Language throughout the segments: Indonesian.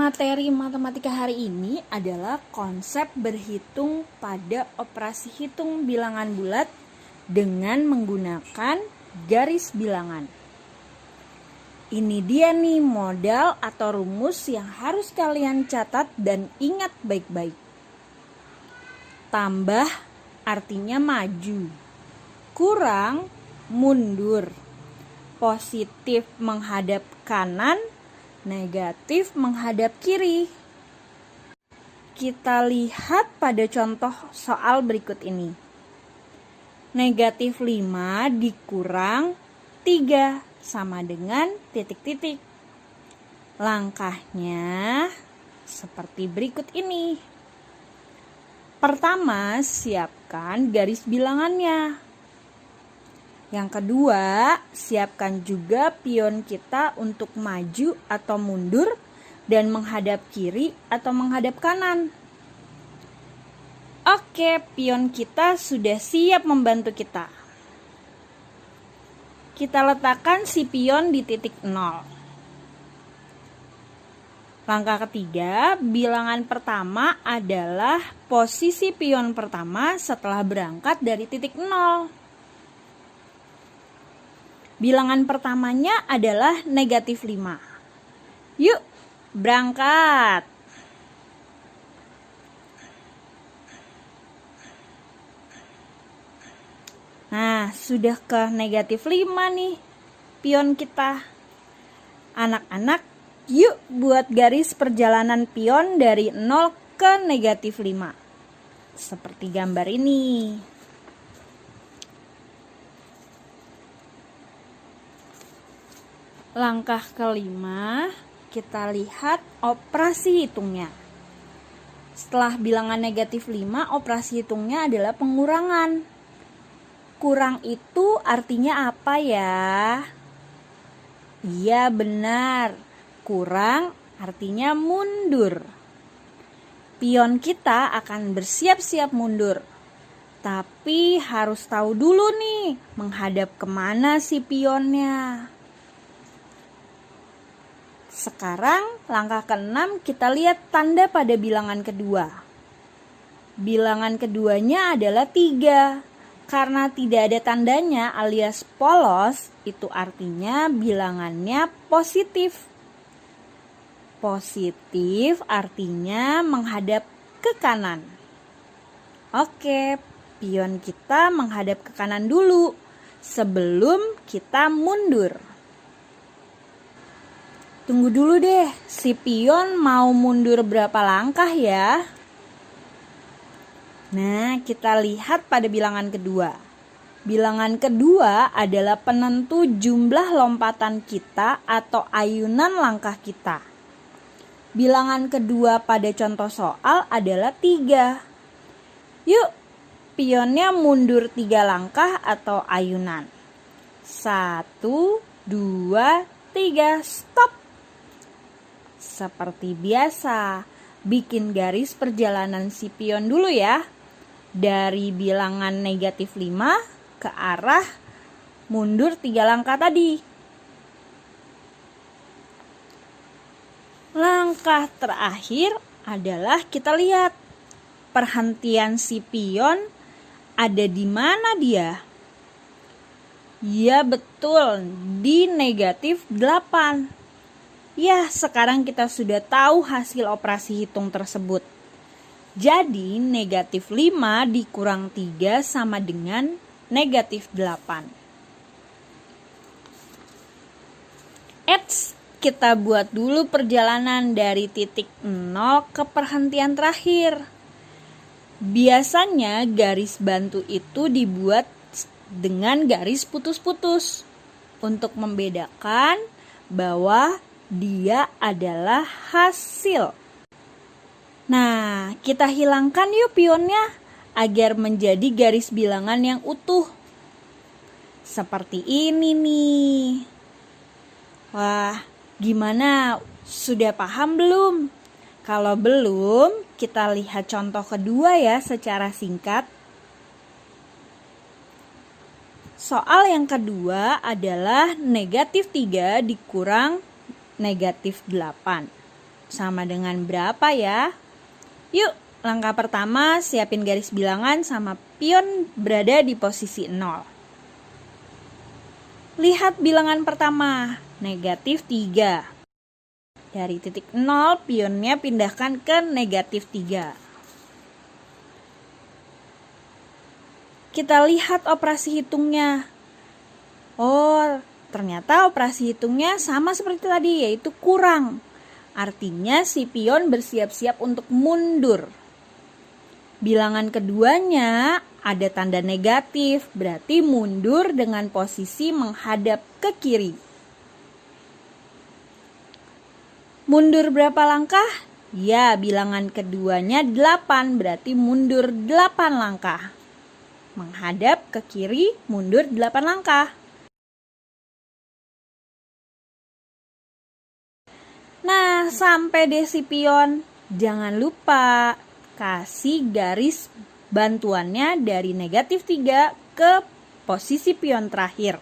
Materi matematika hari ini adalah konsep berhitung pada operasi hitung bilangan bulat dengan menggunakan garis bilangan. Ini dia nih modal atau rumus yang harus kalian catat dan ingat baik-baik. Tambah artinya maju, kurang mundur, positif menghadap kanan, negatif menghadap kiri. Kita lihat pada contoh soal berikut ini. Negatif 5 dikurang 3 sama dengan titik-titik. Langkahnya seperti berikut ini. Pertama, siapkan garis bilangannya. Yang kedua, siapkan juga pion kita untuk maju atau mundur dan menghadap kiri atau menghadap kanan. Oke, pion kita sudah siap membantu kita. Kita letakkan si pion di titik 0. Langkah ketiga, bilangan pertama adalah posisi pion pertama setelah berangkat dari titik 0. Bilangan pertamanya adalah negatif 5. Yuk, berangkat. Nah, sudah ke negatif 5 nih pion kita. Anak-anak, yuk buat garis perjalanan pion dari 0 ke negatif 5. Seperti gambar ini. Langkah kelima, kita lihat operasi hitungnya. Setelah bilangan negatif 5, operasi hitungnya adalah pengurangan. Kurang itu artinya apa ya? Iya benar, kurang artinya mundur. Pion kita akan bersiap-siap mundur. Tapi harus tahu dulu nih, menghadap kemana si pionnya. Sekarang langkah ke-6 kita lihat tanda pada bilangan kedua. Bilangan keduanya adalah 3. Karena tidak ada tandanya alias polos, itu artinya bilangannya positif. Positif artinya menghadap ke kanan. Oke, pion kita menghadap ke kanan dulu sebelum kita mundur. Tunggu dulu deh, si pion mau mundur berapa langkah ya? Nah, kita lihat pada bilangan kedua. Bilangan kedua adalah penentu jumlah lompatan kita atau ayunan langkah kita. Bilangan kedua pada contoh soal adalah 3. Yuk, pionnya mundur 3 langkah atau ayunan. 1, 2, 3, stop. Seperti biasa, bikin garis perjalanan si pion dulu ya. Dari bilangan negatif 5 ke arah mundur 3 langkah tadi. Langkah terakhir adalah kita lihat perhentian si pion ada di mana dia. Ya betul, di negatif 8. Ya, sekarang kita sudah tahu hasil operasi hitung tersebut. Jadi, negatif 5 dikurang 3 sama dengan negatif 8. Kita buat dulu perjalanan dari titik 0 ke perhentian terakhir. Biasanya garis bantu itu dibuat dengan garis putus-putus untuk membedakan bahwa dia adalah hasil. Nah, kita hilangkan yuk pionnya agar menjadi garis bilangan yang utuh. Seperti ini nih. Wah, gimana? Sudah paham belum? Kalau belum, kita lihat contoh kedua ya secara singkat. Soal yang kedua adalah negatif 3 dikurang negatif 8. sama dengan berapa ya? Yuk, langkah pertama siapin garis bilangan sama pion berada di posisi 0. Lihat bilangan pertama, negatif 3. Dari titik 0, pionnya pindahkan ke negatif 3. Kita lihat operasi hitungnya. Oh, ternyata operasi hitungnya sama seperti tadi, yaitu kurang. Artinya si pion bersiap-siap untuk mundur. Bilangan keduanya ada tanda negatif, berarti mundur dengan posisi menghadap ke kiri. Mundur berapa langkah? Ya, bilangan keduanya 8, berarti mundur 8 langkah. Menghadap ke kiri, mundur 8 langkah. Nah, sampai deh si pion. Jangan lupa kasih garis bantuannya dari negatif 3 ke posisi pion terakhir.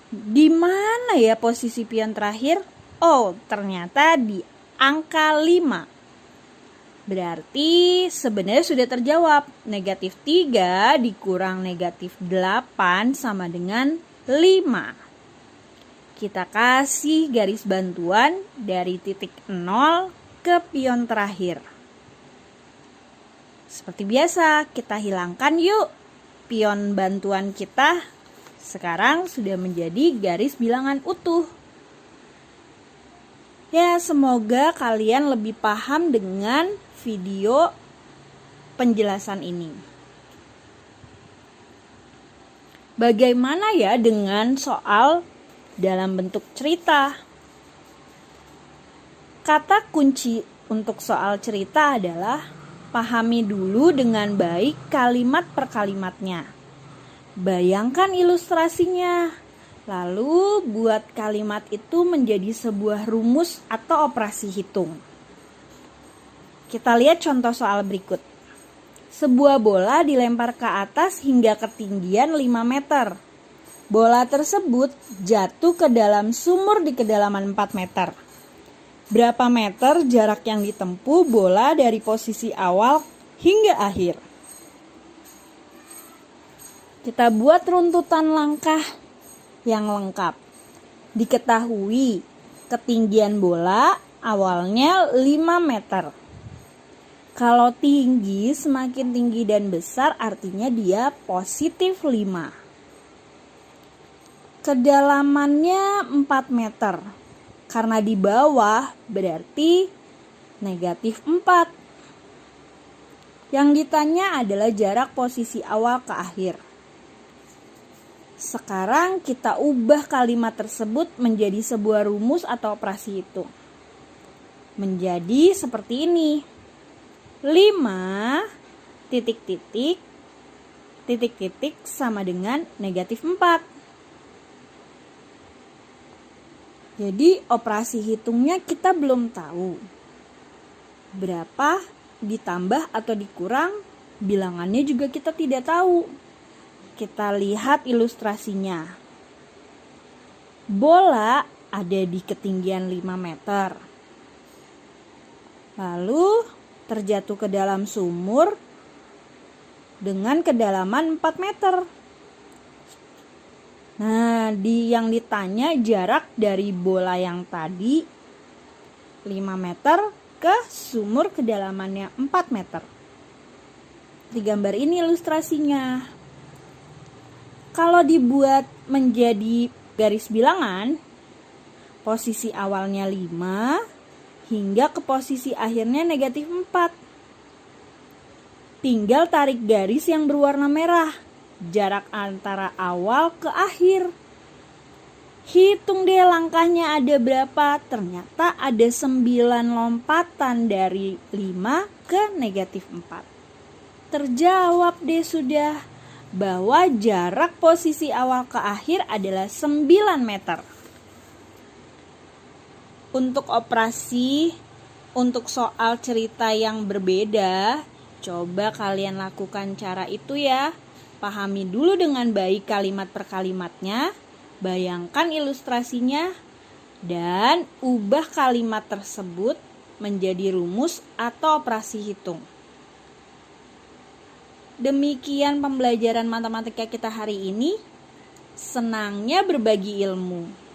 Di mana ya posisi pion terakhir? Oh, ternyata di angka 5. Berarti sebenarnya sudah terjawab. Negatif 3 dikurang negatif 8 sama dengan 5. Kita kasih garis bantuan dari titik 0 ke pion terakhir. Seperti biasa, kita hilangkan yuk pion bantuan kita. Sekarang sudah menjadi garis bilangan utuh. Ya, semoga kalian lebih paham dengan video penjelasan ini. Bagaimana ya dengan soal dalam bentuk cerita? Kata kunci untuk soal cerita adalah pahami dulu dengan baik kalimat per kalimatnya. Bayangkan ilustrasinya. Lalu buat kalimat itu menjadi sebuah rumus atau operasi hitung. Kita lihat contoh soal berikut. Sebuah bola dilempar ke atas hingga ketinggian 5 meter. Bola tersebut jatuh ke dalam sumur di kedalaman 4 meter. Berapa meter jarak yang ditempuh bola dari posisi awal hingga akhir? Kita buat runtutan langkah yang lengkap. Diketahui ketinggian bola awalnya 5 meter. Kalau tinggi, semakin tinggi dan besar artinya dia positif 5. Kedalamannya 4 meter. Karena di bawah berarti negatif 4. Yang ditanya adalah jarak posisi awal ke akhir. Sekarang kita ubah kalimat tersebut menjadi sebuah rumus atau operasi hitung. Menjadi seperti ini. 5 titik sama dengan negatif 4. Jadi operasi hitungnya kita belum tahu. Berapa ditambah atau dikurang, bilangannya juga kita tidak tahu. Kita lihat ilustrasinya. Bola ada di ketinggian 5 meter. Lalu terjatuh ke dalam sumur dengan kedalaman 4 meter. Nah, yang ditanya jarak dari bola yang tadi 5 meter ke sumur kedalamannya 4 meter. Di gambar ini ilustrasinya. Kalau dibuat menjadi garis bilangan, posisi awalnya 5 hingga ke posisi akhirnya negatif 4. Tinggal tarik garis yang berwarna merah. Jarak antara awal ke akhir. Hitung deh langkahnya ada berapa. Ternyata ada 9 lompatan dari 5 ke negatif 4. Terjawab deh sudah bahwa jarak posisi awal ke akhir adalah 9 meter. Untuk operasi, untuk soal cerita yang berbeda, coba kalian lakukan cara itu ya. Pahami dulu dengan baik kalimat per kalimatnya, bayangkan ilustrasinya, dan ubah kalimat tersebut menjadi rumus atau operasi hitung. Demikian pembelajaran matematika kita hari ini. Senangnya berbagi ilmu.